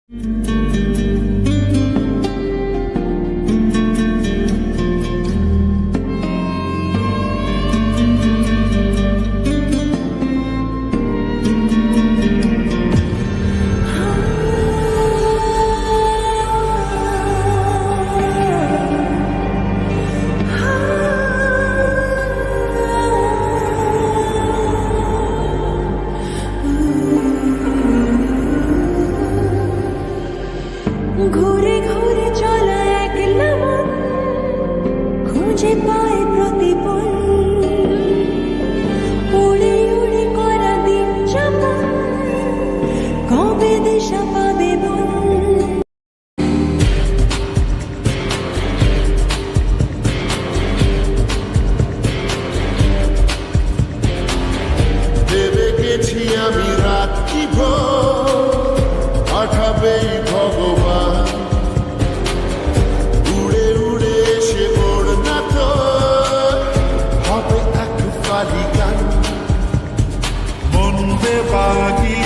ঘুরে ঘুরে চলা একলা মন খুঁজে পায় প্রতিপল, উড়ে উড়ে করা দিন যাপন কবে দিশা পাবে বল। ভেবে গেছি আমি রাত্রি ভোর পাঠাবে ভগবান, উড়ে উড়ে এসে ওর না তো হবে এক ফালি গান। মন বেবাগি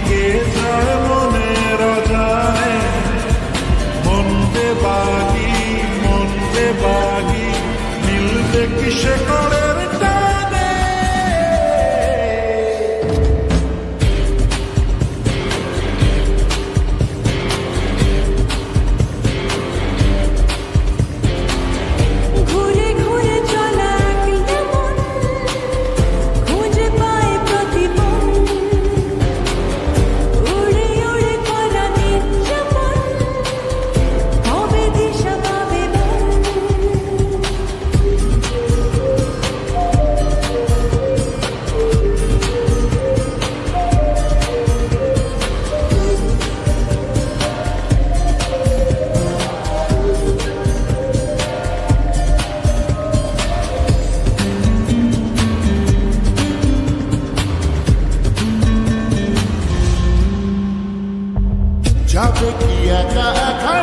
কে যায় মনের অজানে, মন বেবাগি মিলবে কিসে করের টানে। ঘুরে ঘুরে চলা একলা মন খুঁজে পায় প্রতিপল, উড়ে উড়ে করা দিন যাপন কবে দিশা পাবে বল। যাবে কি একা একা